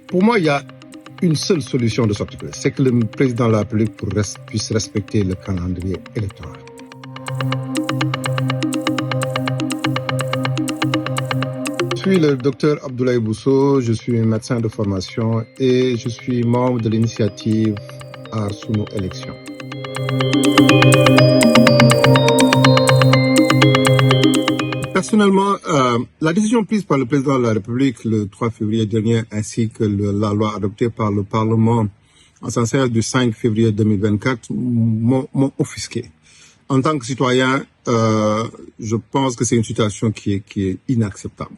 Pour moi, il y a une seule solution de sortie, c'est que le président de la République puisse respecter le calendrier électoral. Je suis le docteur Abdoulaye Bousso, je suis médecin de formation et je suis membre de l'initiative Aar Sunu Élection. Personnellement, la décision prise par le président de la République le 3 février dernier ainsi que la loi adoptée par le Parlement en séance du 5 février 2024 m'ont offusqué. En tant que citoyen, je pense que c'est une situation qui est inacceptable.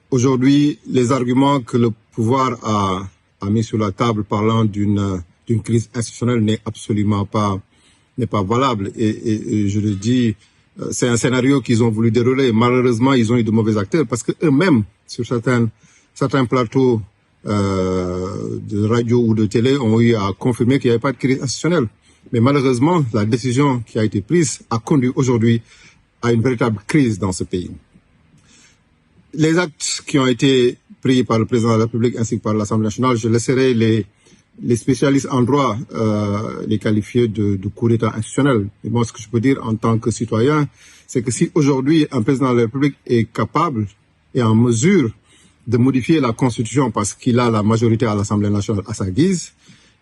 Aujourd'hui, les arguments que le pouvoir a mis sur la table parlant d'une crise institutionnelle n'est pas valable. Et je le dis, c'est un scénario qu'ils ont voulu dérouler. Malheureusement, ils ont eu de mauvais acteurs parce que eux-mêmes, sur certains plateaux de radio ou de télé, ont eu à confirmer qu'il n'y avait pas de crise institutionnelle. Mais malheureusement, la décision qui a été prise a conduit aujourd'hui à une véritable crise dans ce pays. Les actes qui ont été pris par le président de la République ainsi que par l'Assemblée nationale, je laisserai les spécialistes en droit les qualifier de coup d'État institutionnel. Et moi, ce que je peux dire en tant que citoyen, c'est que si aujourd'hui un président de la République est capable et en mesure de modifier la Constitution parce qu'il a la majorité à l'Assemblée nationale à sa guise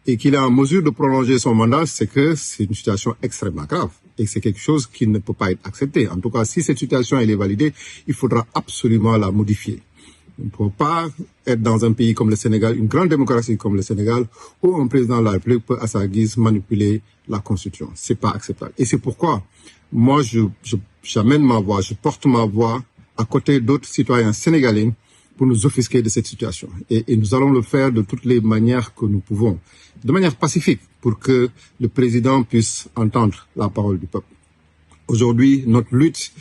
et qu'il est en mesure de prolonger son mandat, c'est que c'est une situation extrêmement grave. Et c'est quelque chose qui ne peut pas être accepté. En tout cas, si cette situation elle est validée, il faudra absolument la modifier. On ne peut pas être dans un pays comme le Sénégal, une grande démocratie comme le Sénégal, où un président de la République peut à sa guise manipuler la Constitution. C'est pas acceptable. Et c'est pourquoi moi, j'amène ma voix, je porte ma voix à côté d'autres citoyens sénégalais pour nous offusquer de cette situation. Et nous allons le faire de toutes les manières que nous pouvons, de manière pacifique, pour que le président puisse entendre la parole du peuple. Aujourd'hui, notre lutte,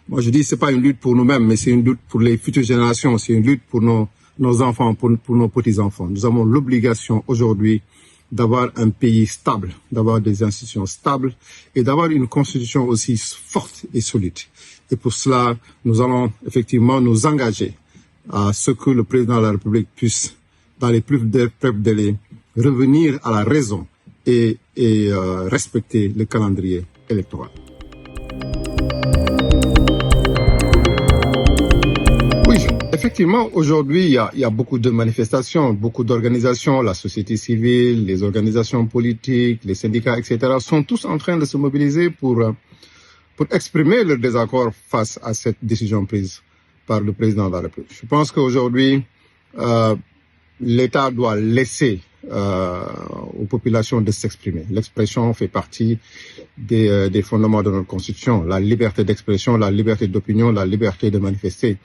moi je dis, c'est pas une lutte pour nous-mêmes, mais c'est une lutte pour les futures générations, c'est une lutte pour nos enfants, pour nos petits-enfants. Nous avons l'obligation aujourd'hui d'avoir un pays stable, d'avoir des institutions stables et d'avoir une constitution aussi forte et solide. Et pour cela, nous allons effectivement nous engager à ce que le président de la République puisse, dans les plus brefs délais, revenir à la raison et respecter le calendrier électoral. Oui, effectivement, aujourd'hui, il y a beaucoup de manifestations, beaucoup d'organisations, la société civile, les organisations politiques, les syndicats, etc., sont tous en train de se mobiliser pour exprimer leur désaccord face à cette décision prise par le président de la République. Je pense qu'aujourd'hui, l'État doit laisser aux populations de s'exprimer. L'expression fait partie des fondements de notre Constitution, la liberté d'expression, la liberté d'opinion, la liberté de manifester.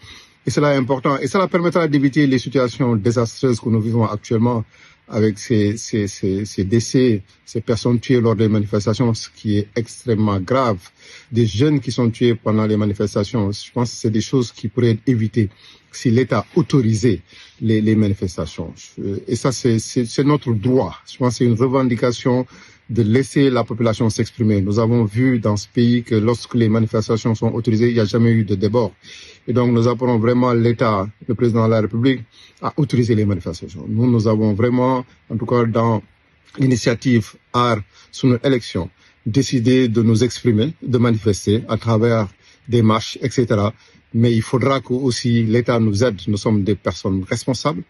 Et cela est important. Et cela permettra d'éviter les situations désastreuses que nous vivons actuellement avec ces décès, ces personnes tuées lors des manifestations, ce qui est extrêmement grave. Des jeunes qui sont tués pendant les manifestations. Je pense que c'est des choses qui pourraient être évitées si l'État autorisait les manifestations. Et ça, c'est notre droit. Je pense que c'est une revendication de laisser la population s'exprimer. Nous avons vu dans ce pays que lorsque les manifestations sont autorisées, il n'y a jamais eu de débord. Et donc, nous appelons vraiment l'État, le président de la République, à autoriser les manifestations. Nous avons vraiment, en tout cas dans l'initiative Aar Sunu Élection, décidé de nous exprimer, de manifester à travers des marches, etc. Mais il faudra que aussi l'État nous aide. Nous sommes des personnes responsables.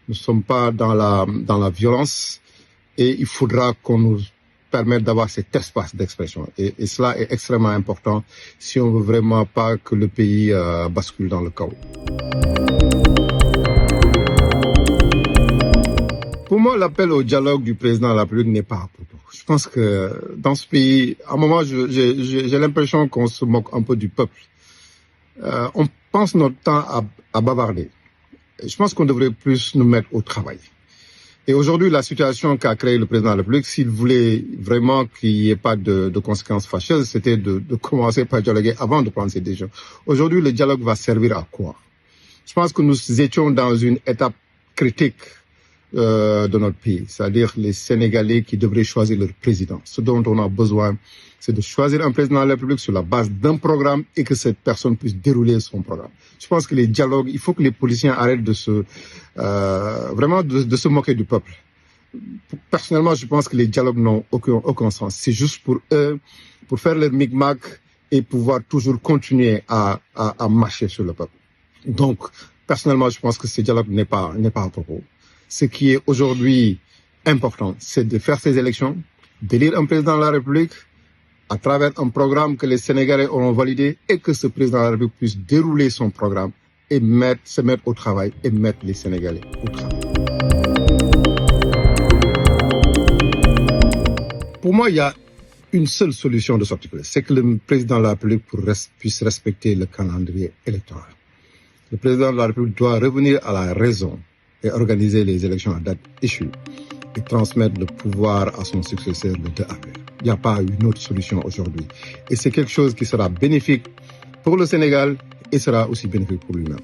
Nous ne sommes pas dans la violence. Et il faudra qu'on nous permettre d'avoir cet espace d'expression. Et cela est extrêmement important si on veut vraiment pas que le pays bascule dans le chaos. Pour moi, l'appel au dialogue du président de la République n'est pas à propos. Je pense que dans ce pays, à un moment, j'ai l'impression qu'on se moque un peu du peuple. On passe notre temps à bavarder. Je pense qu'on devrait plus nous mettre au travail. Et aujourd'hui, la situation qu'a créée le président de la République, s'il voulait vraiment qu'il n'y ait pas de conséquences fâcheuses, c'était de commencer par dialoguer avant de prendre ces décisions. Aujourd'hui, le dialogue va servir à quoi? Je pense que nous étions dans une étape critique de notre pays, c'est-à-dire les Sénégalais qui devraient choisir leur président. Ce dont on a besoin, c'est de choisir un président de la République sur la base d'un programme et que cette personne puisse dérouler son programme. Je pense que les dialogues, il faut que les politiciens arrêtent de se moquer du peuple. Personnellement, je pense que les dialogues n'ont aucun sens. C'est juste pour eux, pour faire leur micmac et pouvoir toujours continuer à marcher sur le peuple. Donc, personnellement, je pense que ce dialogue n'est pas à propos. Ce qui est aujourd'hui important, c'est de faire ces élections, d'élire un président de la République à travers un programme que les Sénégalais auront validé et que ce président de la République puisse dérouler son programme et se mettre au travail et mettre les Sénégalais au travail. Pour moi, il y a une seule solution de sortie, c'est que le président de la République puisse respecter le calendrier électoral. Le président de la République doit revenir à la raison et organiser les élections à date échue et transmettre le pouvoir à son successeur le 2 avril. Il n'y a pas une autre solution aujourd'hui. Et c'est quelque chose qui sera bénéfique pour le Sénégal et sera aussi bénéfique pour lui-même.